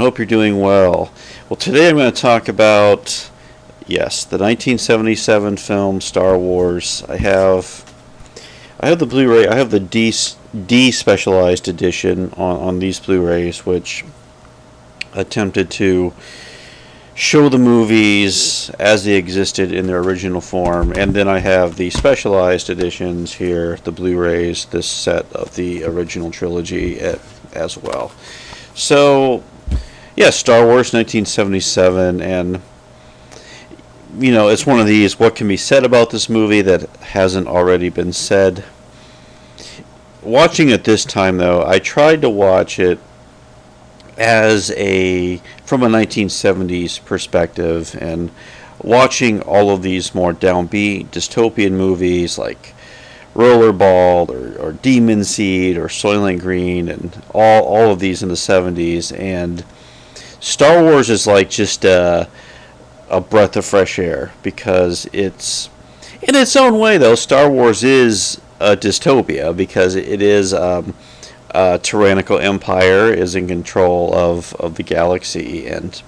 hope you're doing well. Well, today I'm going to talk about, yes, the 1977 film Star Wars. I have the Blu-ray. I have the D specialized edition on these Blu-rays, which attempted to show the movies as they existed in their original form, and then I have the specialized editions here, the Blu-rays, this set of the original trilogy as well. So, yeah, Star Wars 1977, and it's one of these, what can be said about this movie that hasn't already been said? Watching it this time, though, I tried to watch it from a 1970s perspective, and watching all of these more downbeat dystopian movies like Rollerball or Demon Seed or Soylent Green and all of these in the 70s, and Star Wars is like just a breath of fresh air, because it's, in its own way though, Star Wars is a dystopia, because it is a tyrannical empire is in control of the galaxy, and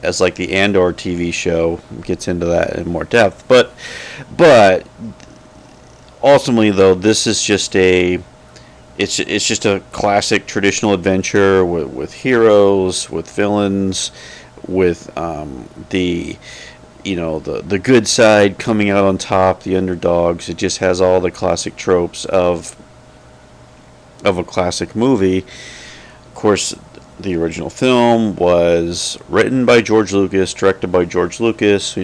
as like the Andor TV show gets into that in more depth, but ultimately though, this is just it's just a classic traditional adventure with heroes, with villains, with the good side coming out on top, the underdogs. It just has all the classic tropes of a classic movie. Of course, the original film was written by George Lucas, directed by George Lucas.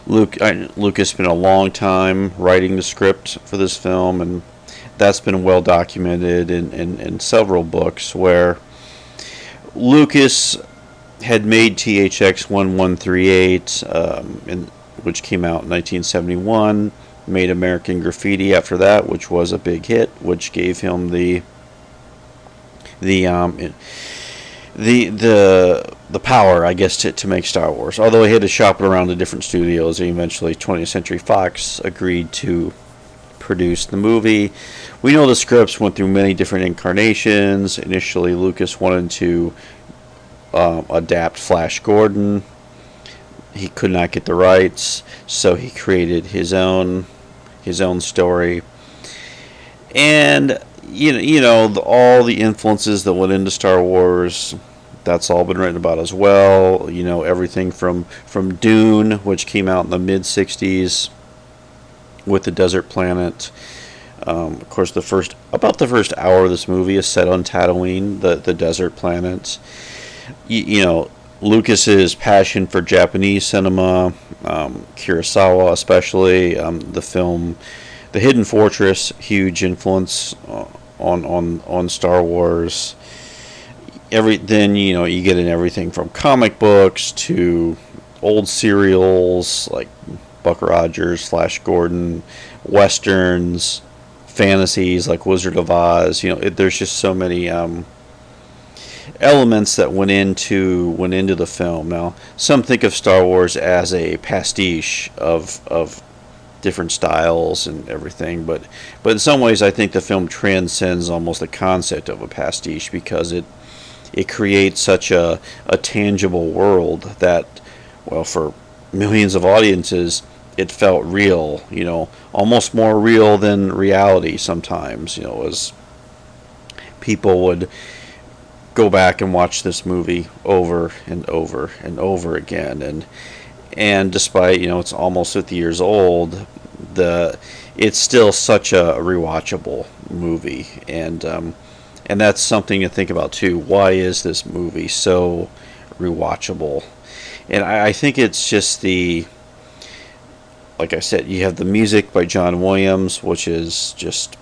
Lucas spent a long time writing the script for this film, and that's been well documented in several books, where Lucas had made THX 1138, which came out in 1971, made American Graffiti after that, which was a big hit, which gave him the power, I guess, to make Star Wars. Although he had to shop it around to different studios, and eventually 20th Century Fox agreed to produce the movie. We know the scripts went through many different incarnations. Initially, Lucas wanted to adapt Flash Gordon. He could not get the rights, so he created his own story. And all the influences that went into Star Wars, that's all been written about as well. Everything from Dune, which came out in the mid 60s with the desert planet. Of course, the first hour of this movie is set on Tatooine, the desert planet. Lucas's passion for Japanese cinema, Kurosawa especially, the film The Hidden Fortress, huge influence on Star Wars. Then you get in everything from comic books to old serials like Buck Rogers, Flash Gordon, westerns, fantasies like Wizard of Oz. There's just so many elements that went into the film. Now, some think of Star Wars as a pastiche of different styles and everything, but in some ways I think the film transcends almost the concept of a pastiche, because it creates such a tangible world that, well, for millions of audiences it felt real, almost more real than reality sometimes, as people would go back and watch this movie over and over and over again, and despite it's almost 50 years old, it's still such a rewatchable movie, and that's something to think about too. Why is this movie so rewatchable? And I think it's just like I said, you have the music by John Williams, which is just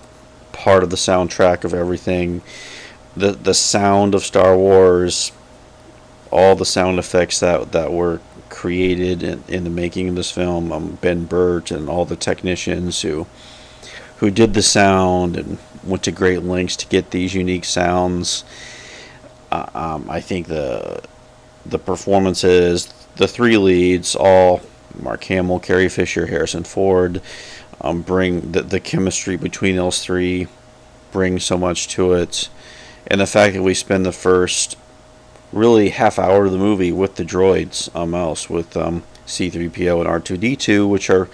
part of the soundtrack of everything. The sound of Star Wars, all the sound effects that were created in the making of this film, Ben Burt and all the technicians who did the sound and went to great lengths to get these unique sounds. I think the performances, the three leads, all Mark Hamill, Carrie Fisher, Harrison Ford, bring the chemistry between those three, bring so much to it. And the fact that we spend the first really half hour of the movie with the droids on mouse with C3PO and R2D2, which are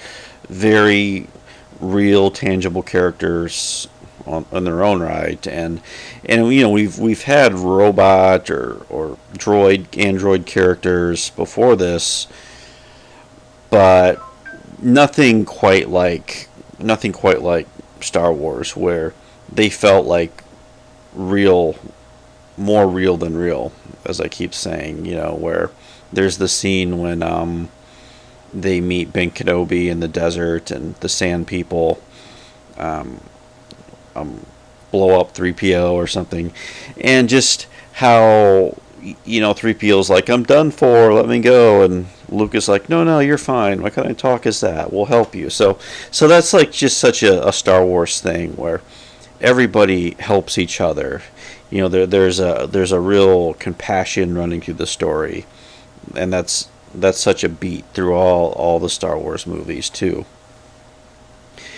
very real, tangible characters on their own right, and we've had robot or droid android characters before this, but nothing quite like Star Wars, where they felt like real, more real than real, as I keep saying. Where there's the scene when they meet Ben Kenobi in the desert, and the Sand People um, um, blow up 3PO or something, and just how 3PO's like, "I'm done for, let me go," and Luke is like, "No, no, you're fine. What kind of talk is that? We'll help you." So that's like just such a Star Wars thing where everybody helps each other. There's a real compassion running through the story, and that's such a beat through all the Star Wars movies too.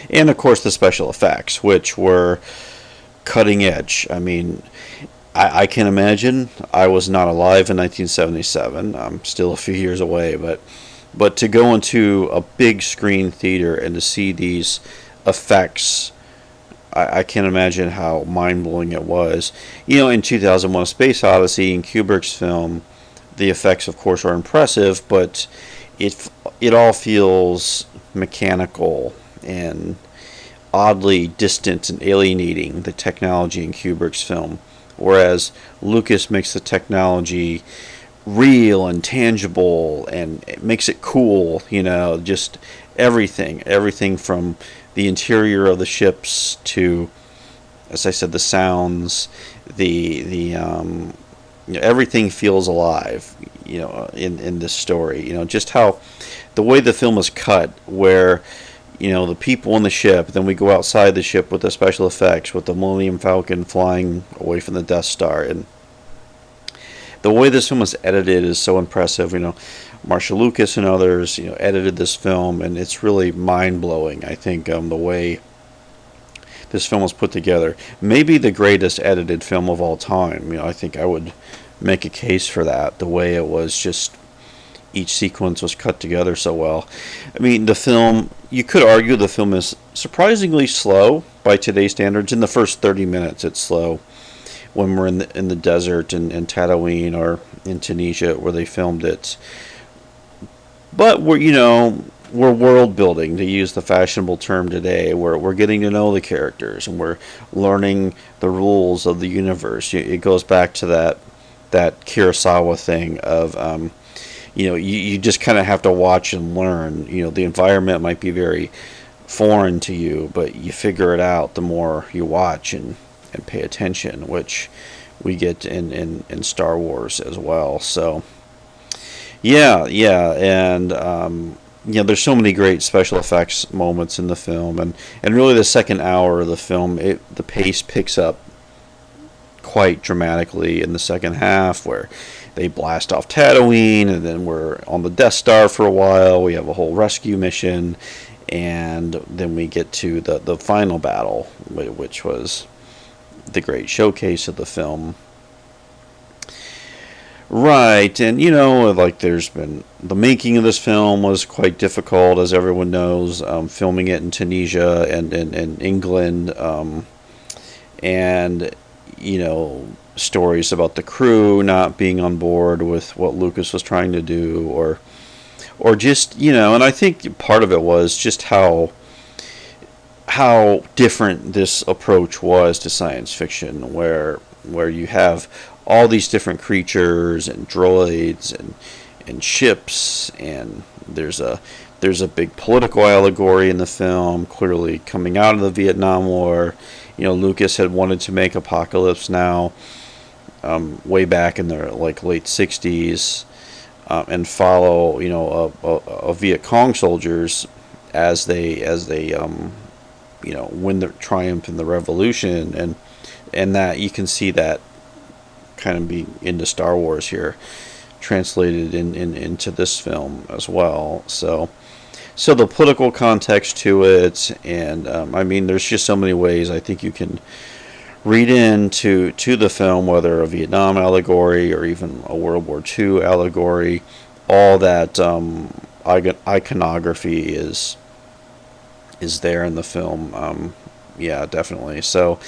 And of course the special effects, which were cutting edge. I mean, I can imagine. I was not alive in 1977. I'm still a few years away, but to go into a big screen theater and to see these effects, I can't imagine how mind blowing it was. In 2001: A Space Odyssey, in Kubrick's film, the effects, of course, are impressive, but it all feels mechanical and oddly distant and alienating, the technology in Kubrick's film, whereas Lucas makes the technology real and tangible and it makes it cool. Just everything from the interior of the ships to, as I said, the sounds, the everything feels alive. In this story, just how the way the film is cut, where the people in the ship, then we go outside the ship with the special effects, with the Millennium Falcon flying away from the Death Star, and the way this film was edited is so impressive. Marshall Lucas and others, edited this film, and it's really mind blowing. I think the way this film was put together, maybe the greatest edited film of all time. I think I would make a case for that. The way it was, just each sequence was cut together so well. I mean, the film, you could argue the film is surprisingly slow by today's standards. In the first 30 minutes, it's slow. When we're in the desert in Tatooine or in Tunisia where they filmed it. But we're world building, to use the fashionable term today, where we're getting to know the characters and we're learning the rules of the universe. It goes back to that Kurosawa thing of you just kind of have to watch and learn. The environment might be very foreign to you, but you figure it out the more you watch and pay attention, which we get in Star Wars as well. So yeah, and there's so many great special effects moments in the film, and really the second hour of the film, the pace picks up quite dramatically in the second half, where they blast off Tatooine, and then we're on the Death Star for a while. We have a whole rescue mission, and then we get to the final battle, which was the great showcase of the film. Right, and like there's been the making of this film was quite difficult, as everyone knows. Filming it in Tunisia and England, and stories about the crew not being on board with what Lucas was trying to do, or just and I think part of it was just how different this approach was to science fiction, where you have all these different creatures and droids and ships, and there's a big political allegory in the film, clearly coming out of the Vietnam War. Lucas had wanted to make Apocalypse Now way back in the late 60s, and follow a Viet Cong soldiers as they win the triumph in the revolution, and that you can see that kind of be into Star Wars here, translated into this film as well. So the political context to it, and I mean, there's just so many ways I think you can read into to the film, whether a Vietnam allegory or even a World War II allegory. All that iconography is there in the film. Yeah, definitely. So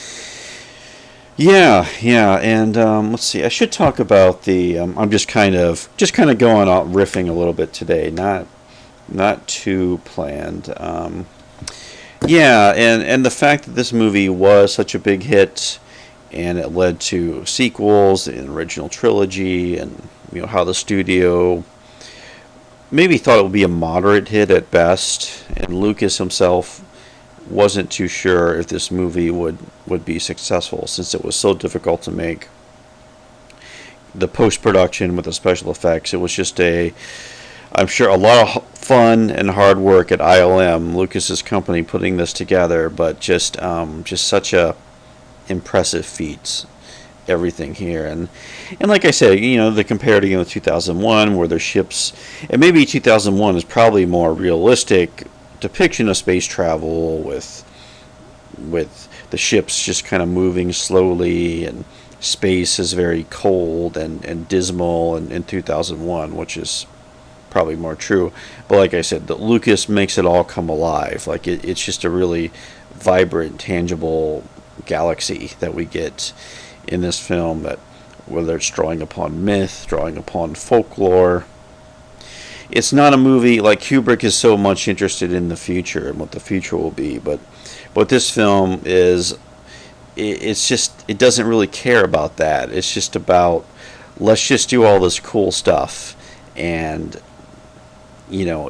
yeah, and let's see. I should talk about the. I'm just kind of going out riffing a little bit today. Not too planned. Yeah, and the fact that this movie was such a big hit, and it led to sequels, an original trilogy, and how the studio maybe thought it would be a moderate hit at best, and Lucas himself wasn't too sure if this movie would be successful since it was so difficult to make. The post production with the special effects, it was just I'm sure a lot of fun and hard work at ILM, Lucas's company, putting this together, but just such a impressive feat. Everything here, and like I said, the comparative with 2001, where their ships, and maybe 2001 is probably more realistic depiction of space travel with the ships just kind of moving slowly, and space is very cold and dismal in 2001, which is probably more true. But like I said, Lucas makes it all come alive. Like it's just a really vibrant, tangible galaxy that we get in this film, that whether it's drawing upon myth, drawing upon folklore. It's not a movie like Kubrick is so much interested in the future and what the future will be, but this film is, it doesn't really care about that. It's just about, let's just do all this cool stuff, and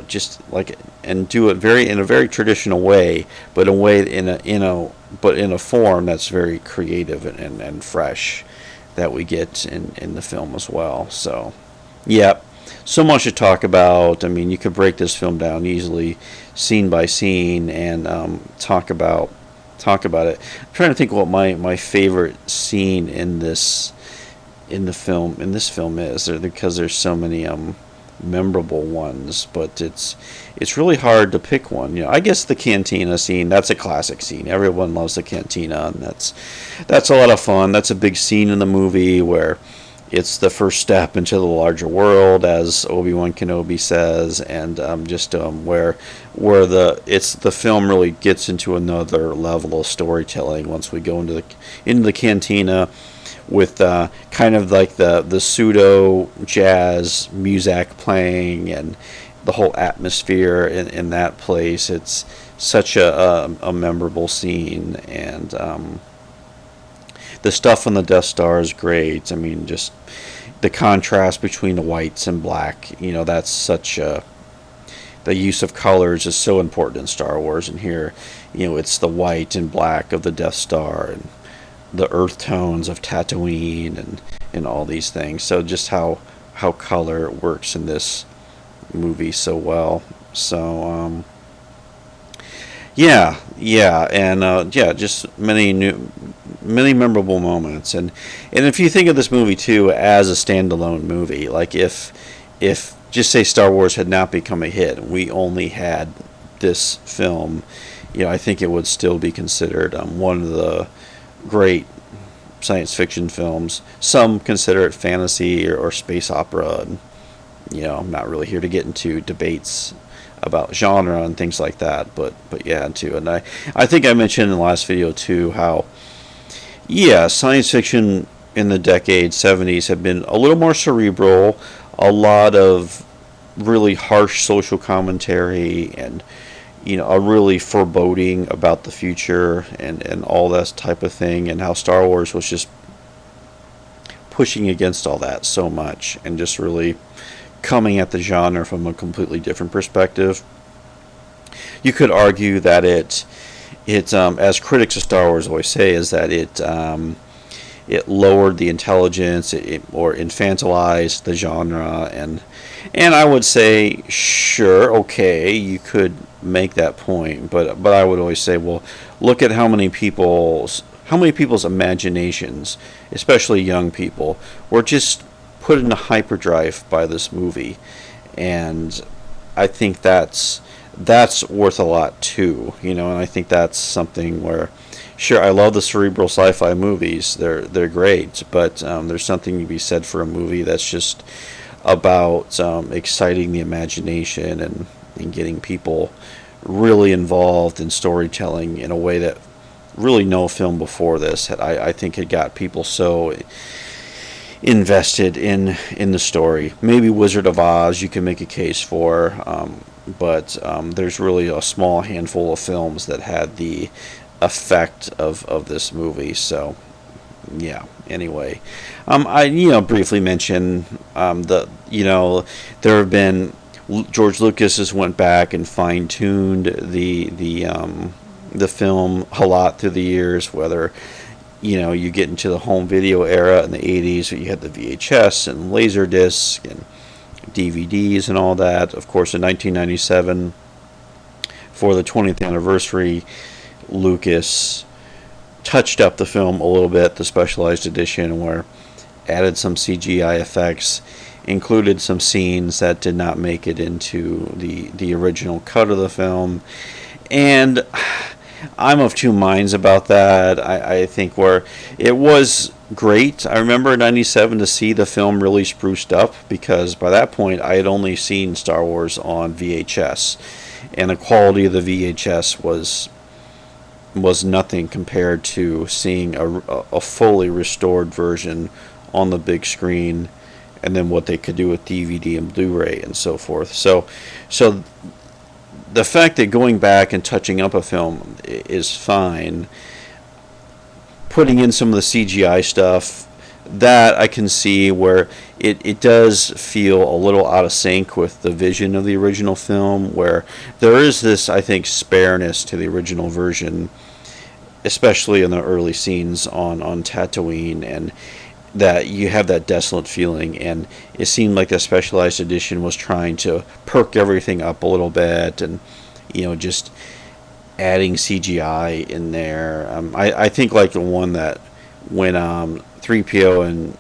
just like, and do it in a very traditional way, but in a form that's very creative and fresh, that we get in the film as well. So, yeah, so much to talk about. I mean, you could break this film down easily, scene by scene, and talk about it. I'm trying to think what my favorite scene in this film is, because there's so many memorable ones, but it's really hard to pick one. I guess the cantina scene, that's a classic scene. Everyone loves the cantina, and that's a lot of fun. That's a big scene in the movie where it's the first step into the larger world, as Obi-Wan Kenobi says, and where the film really gets into another level of storytelling once we go into the cantina, with kind of like the pseudo jazz music playing, and the whole atmosphere in that place. It's such a memorable scene, and the stuff on the Death Star is great. I mean, just the contrast between the whites and black. That's the use of colors is so important in Star Wars, and here, it's the white and black of the Death Star, and the earth tones of Tatooine, and all these things. So just how color works in this movie so well. So yeah, and just many memorable moments. And if you think of this movie too as a standalone movie, like if just say Star Wars had not become a hit, we only had this film, I think it would still be considered one of the great science fiction films. Some consider it fantasy or space opera, and I'm not really here to get into debates about genre and things like that, but yeah, too. And I think I mentioned in the last video too how science fiction in the decade 70s have been a little more cerebral, a lot of really harsh social commentary, and a really foreboding about the future, and all that type of thing, and how Star Wars was just pushing against all that so much, and just really coming at the genre from a completely different perspective. You could argue that it as critics of Star Wars always say, is that it lowered the intelligence, or infantilized the genre, and I would say, sure, okay, you could make that point, but I would always say, well, look at how many people's imaginations, especially young people, were just put into hyperdrive by this movie, and I think that's worth a lot too, and I think that's something where sure, I love the cerebral sci-fi movies. They're great, but there's something to be said for a movie that's just about exciting the imagination and getting people really involved in storytelling in a way that really no film before this I think had got people so invested in the story. Maybe Wizard of Oz you can make a case for, but there's really a small handful of films that had the effect of this movie. So yeah. Anyway, I briefly mention there have been George Lucas has went back and fine tuned the film a lot through the years. Whether you get into the home video era in the 80s, where you had the VHS and Laserdisc and DVDs and all that. Of course, in 1997, for the 20th anniversary, Lucas touched up the film a little bit, the specialized edition, where added some CGI effects, included some scenes that did not make it into the original cut of the film. And I'm of two minds about that. I think where it was great. I remember in 97 to see the film really spruced up, because by that point I had only seen Star Wars on VHS, and the quality of the VHS was nothing compared to seeing a fully restored version on the big screen, and then what they could do with DVD and Blu-ray and so forth. So the fact that going back and touching up a film is fine. Putting in some of the CGI stuff, that I can see where it does feel a little out of sync with the vision of the original film, where there is this, I think, spareness to the original version, especially in the early scenes on Tatooine, and that you have that desolate feeling, and it seemed like the specialized edition was trying to perk everything up a little bit, and just adding CGI in there. I think like the one that when 3PO and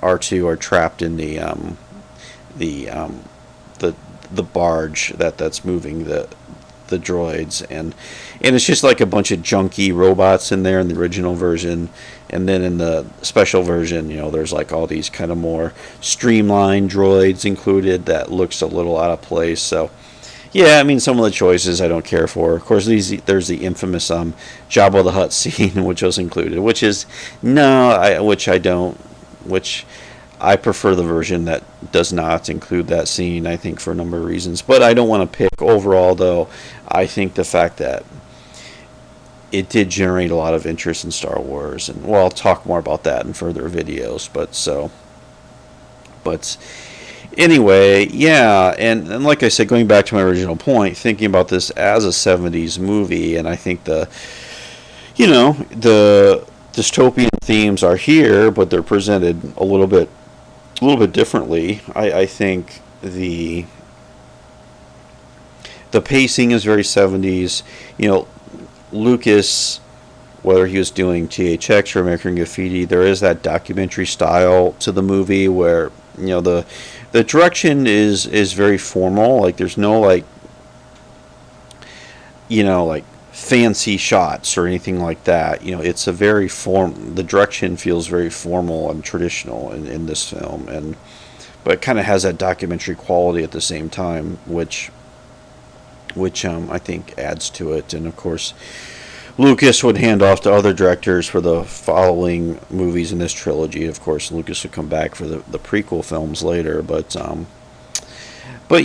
R2 are trapped in the barge that's moving the droids, and it's just like a bunch of junky robots in there in the original version, and then in the special version there's like all these kind of more streamlined droids included that looks a little out of place. So yeah, I mean, some of the choices I don't care for. Of course, there's the infamous Jabba the Hutt scene, which was included, which I prefer the version that does not include that scene, I think, for a number of reasons. But I don't want to pick. Overall, though, I think the fact that it did generate a lot of interest in Star Wars, and I'll talk more about that in further videos. But anyway, yeah, and like I said, going back to my original point, thinking about this as a 70s movie, and I think the dystopian themes are here, but they're presented a little bit differently. I think the pacing is very 70s. Lucas, whether he was doing THX or American Graffiti, there is that documentary style to the movie where the direction is very formal. Like there's no like fancy shots or anything like that. It's a very the direction feels very formal and traditional in this film, but it kind of has that documentary quality at the same time, which I think adds to it. And of course, Lucas would hand off to other directors for the following movies in this trilogy. Of course, Lucas would come back for the prequel films later, but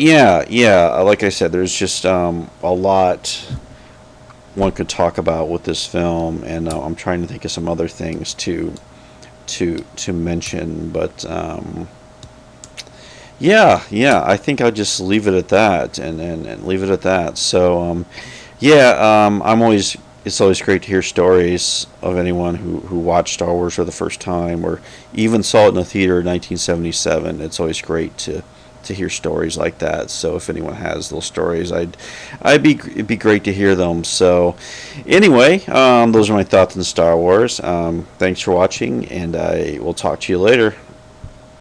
yeah, like I said, there's just a lot one could talk about with this film, and I'm trying to think of some other things to mention, but yeah, I think I'll just leave it at that, and leave it at that. So it's always great to hear stories of anyone who watched Star Wars for the first time, or even saw it in a theater in 1977. It's always great to hear stories like that. So if anyone has those stories, it'd be great to hear them. So anyway, those are my thoughts on Star Wars. Thanks for watching, and I will talk to you later.